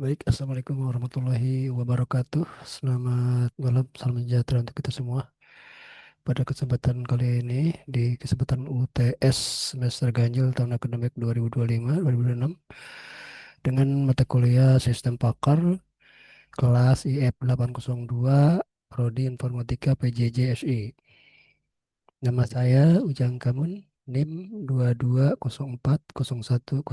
Baik, Assalamualaikum warahmatullahi wabarakatuh. Selamat malam, salam sejahtera untuk kita semua. Pada kesempatan kali ini, di kesempatan UTS semester ganjil tahun akademik 2025-2026, dengan mata kuliah Sistem Pakar, kelas IF 802, Prodi Informatika PJJ SI. Nama saya Ujang Kamun, NIM 220401010212.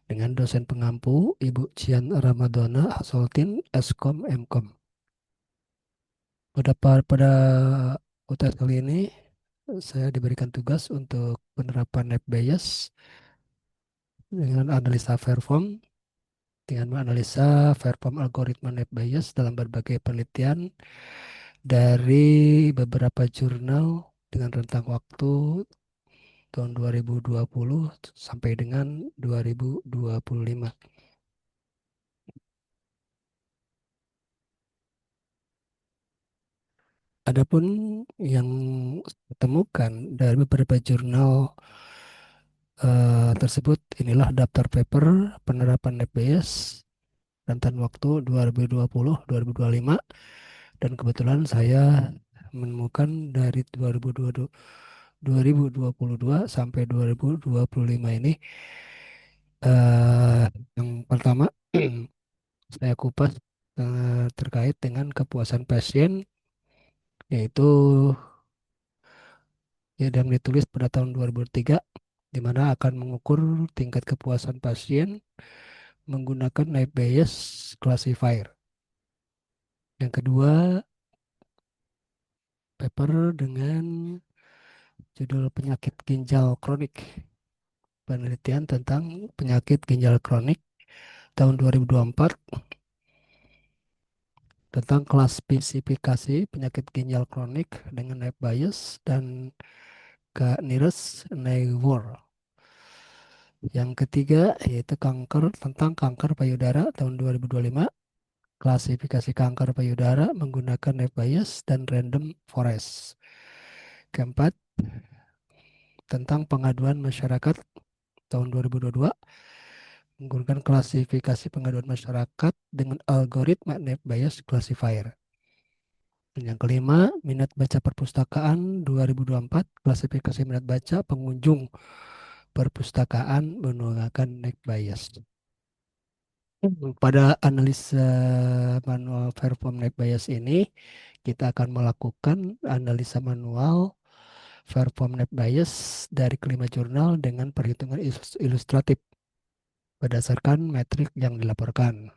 Dengan dosen pengampu Ibu Cian Ramadana Asoltin Eskom Mkom. Pada UTS kali ini saya diberikan tugas untuk penerapan net bias dengan analisa Fairform dengan menganalisa Fairform algoritma net bias dalam berbagai penelitian dari beberapa jurnal dengan rentang waktu tahun 2020 sampai dengan 2025. Adapun yang ditemukan dari beberapa jurnal tersebut, inilah daftar paper penerapan NetBS rentan waktu 2020-2025, dan kebetulan saya menemukan dari 2022 sampai 2025 ini. Yang pertama, saya kupas terkait dengan kepuasan pasien, yaitu ya, dan ditulis pada tahun 2003, di mana akan mengukur tingkat kepuasan pasien menggunakan Night Bayes Classifier. Yang kedua, paper dengan judul penyakit ginjal kronik, penelitian tentang penyakit ginjal kronik tahun 2024, tentang klasifikasi penyakit ginjal kronik dengan Night Bayes dan Nearest Neighbor. Yang ketiga yaitu tentang kanker payudara tahun 2025, klasifikasi kanker payudara menggunakan net bias dan random forest. Keempat, tentang pengaduan masyarakat tahun 2022, menggunakan klasifikasi pengaduan masyarakat dengan algoritma net bias classifier. Dan yang kelima, minat baca perpustakaan 2024, klasifikasi minat baca pengunjung perpustakaan menggunakan net bias. Pada analisa manual perform net bias ini, kita akan melakukan analisa manual perform net bias dari kelima jurnal dengan perhitungan ilustratif berdasarkan metrik yang dilaporkan.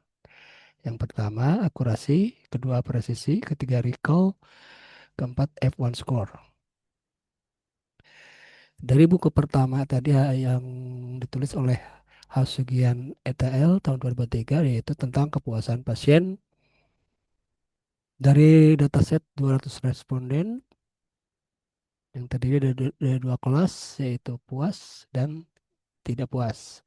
Yang pertama, akurasi; kedua, presisi; ketiga, recall; keempat, F1 score. Dari buku pertama tadi yang ditulis oleh Hasugian et al. Tahun 2003, yaitu tentang kepuasan pasien dari dataset 200 responden yang terdiri dari dua kelas, yaitu puas dan tidak puas.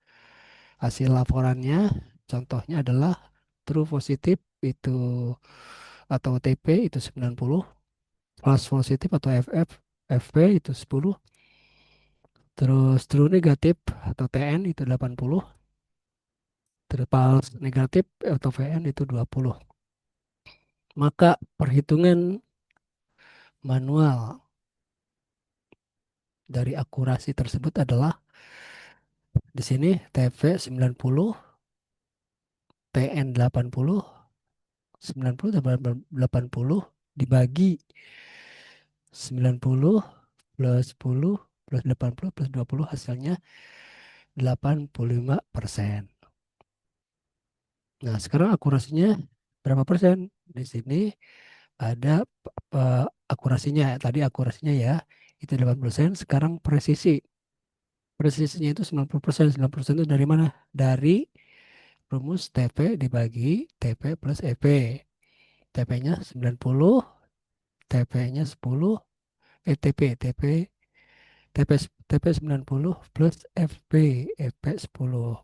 Hasil laporannya contohnya adalah true positif itu atau TP itu 90, false positif atau FP itu 10, terus true negatif atau TN itu 80, terus false negatif atau VN itu 20. Maka perhitungan manual dari akurasi tersebut adalah di sini TP 90, TN 80, 90 tambah 80 dibagi 90 plus 10 plus 80 plus 20, hasilnya 85%. Nah, sekarang akurasinya berapa persen? Di sini ada akurasinya. Tadi akurasinya ya, itu 8%. Sekarang presisi. Presisinya itu 90%. 90% itu dari mana? Dari rumus TP dibagi TP plus EP. TP-nya 90, TP-nya 10, TP, TP 90 plus FP, FP 10.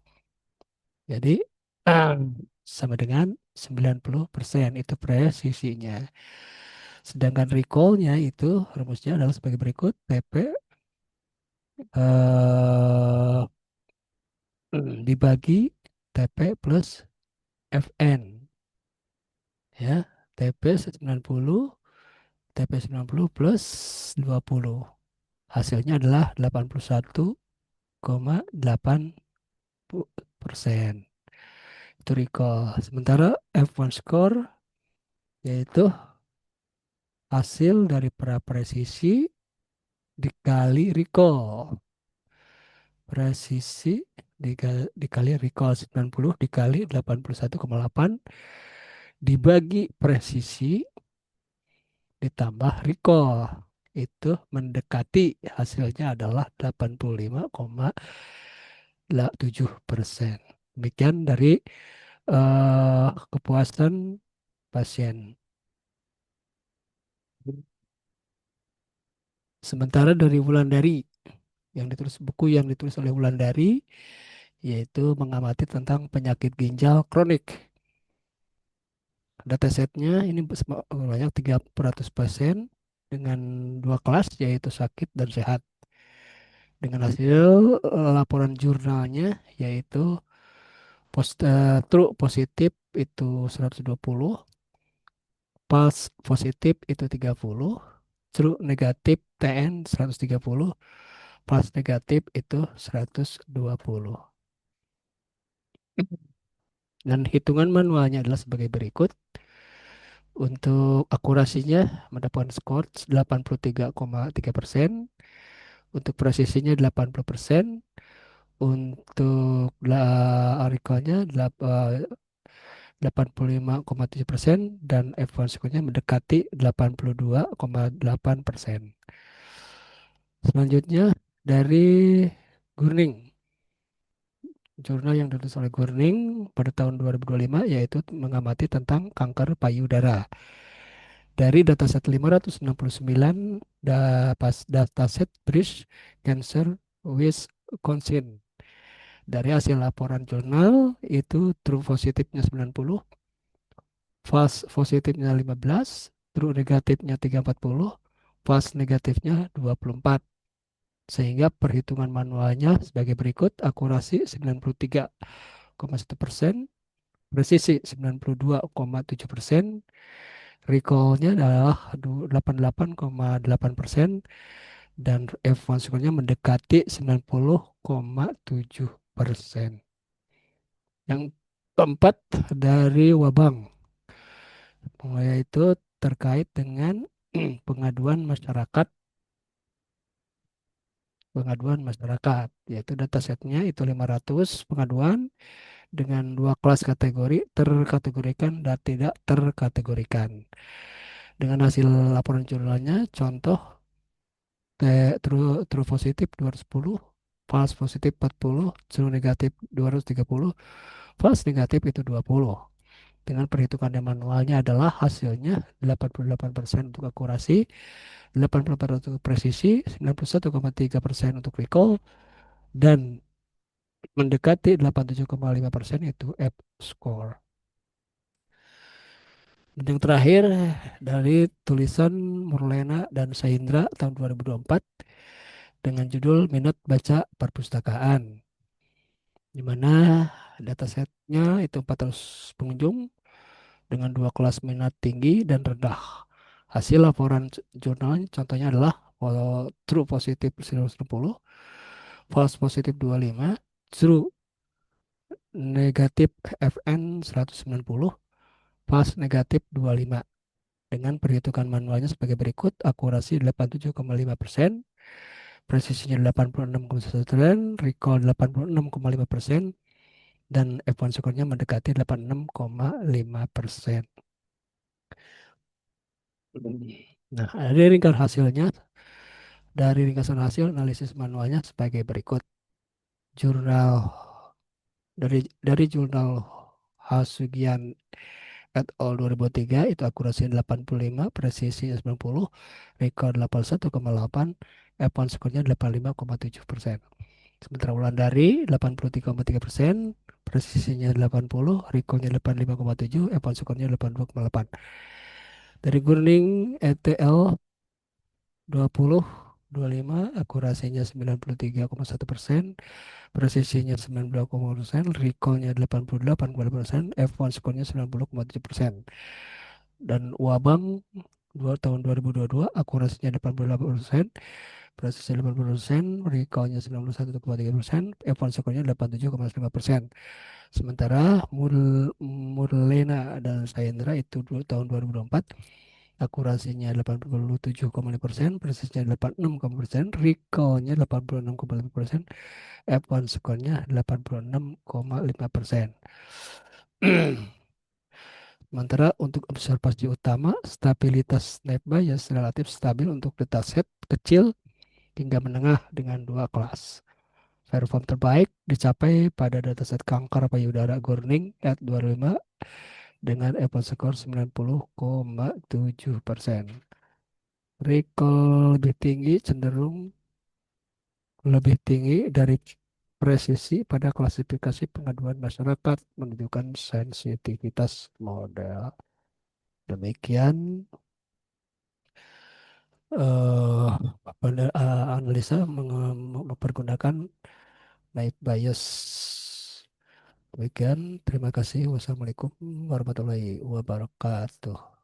Jadi sama dengan 90%, itu presisinya. Sedangkan recall-nya itu rumusnya adalah sebagai berikut. TP eh, dibagi TP plus FN ya. TP 90, TP 90 plus 20. Hasilnya adalah 81,8%. Itu recall. Sementara F1 score yaitu hasil dari prapresisi dikali recall. Presisi dikali recall 90 dikali 81,8 dibagi presisi ditambah recall. Itu mendekati hasilnya adalah 85,7%. Demikian dari kepuasan pasien. Sementara dari Wulandari, yang ditulis buku yang ditulis oleh Wulandari, yaitu mengamati tentang penyakit ginjal kronik. Datasetnya ini banyak 300 pasien dengan dua kelas, yaitu sakit dan sehat. Dengan hasil laporan jurnalnya, yaitu true positif itu 120, false positif itu 30, true negatif TN 130, false negatif itu 120. Dan hitungan manualnya adalah sebagai berikut. Untuk akurasinya mendapatkan skor 83,3%, untuk presisinya 80%, untuk recall-nya 85,7% dan F1 score-nya mendekati 82,8%. Selanjutnya dari Gurning, jurnal yang ditulis oleh Gurning pada tahun 2025 yaitu mengamati tentang kanker payudara. Dari dataset 569 dataset Breast Cancer Wisconsin. Dari hasil laporan jurnal itu true positifnya 90, false positifnya 15, true negatifnya 340, false negatifnya 24. Sehingga perhitungan manualnya sebagai berikut: akurasi 93,1%, presisi 92,7%, recall-nya adalah 88,8%, dan F1 score-nya mendekati 90,7%. Yang keempat dari Wabang, yaitu terkait dengan pengaduan masyarakat, yaitu datasetnya itu 500 pengaduan dengan dua kelas kategori, terkategorikan dan tidak terkategorikan. Dengan hasil laporan jurnalnya, contoh true positif 210, false positif 40, true negatif 230, false negatif itu 20. Dengan perhitungan yang manualnya adalah hasilnya 88% untuk akurasi, 80% untuk presisi, 91,3% untuk recall, dan mendekati 87,5% itu F score. Dan yang terakhir dari tulisan Murlena dan Saindra tahun 2024 dengan judul Minat Baca Perpustakaan, di mana datasetnya itu 400 pengunjung dengan dua kelas minat tinggi dan rendah. Hasil laporan jurnal contohnya adalah true positif 160, false positif 25, true negatif FN 190, false negatif 25. Dengan perhitungan manualnya sebagai berikut: akurasi 87,5%, presisinya 86,1%, recall 86,5%, dan F1 score-nya mendekati 86,5%. Nah, dari ringkasan hasilnya, dari ringkasan hasil analisis manualnya sebagai berikut. Jurnal dari jurnal Hasugian et al. 2003 itu akurasi 85, presisi 90, recall 81,8, F1 skornya 85,7%. Sementara Wulandari 83,3%, presisinya 80, recallnya 85,7, F1 skornya 82,8. Dari Gurning ETL 20 25, akurasinya 93,1%, presisinya 90,1%, recallnya 88,8%, F1 skornya 90,7%. Dan Wabang tahun 2022 akurasinya 88%, presisi 80%, recallnya 91,3%, F1 skornya 87,5%. Sementara Murlena dan Saindra itu tahun 2024 akurasinya 87,5%, presisinya 86,5%, recallnya 86,5%, F1 skornya 86,5%. Sementara untuk observasi utama, stabilitas net bias relatif stabil untuk dataset kecil hingga menengah dengan dua kelas. Perform terbaik dicapai pada dataset kanker payudara Gorning at 25 dengan F1 skor 90,7%. Recall lebih tinggi cenderung lebih tinggi dari presisi pada klasifikasi pengaduan masyarakat menunjukkan sensitivitas model. Demikian eh, analisa mempergunakan night bias. Demikian, terima kasih. Wassalamualaikum warahmatullahi wabarakatuh.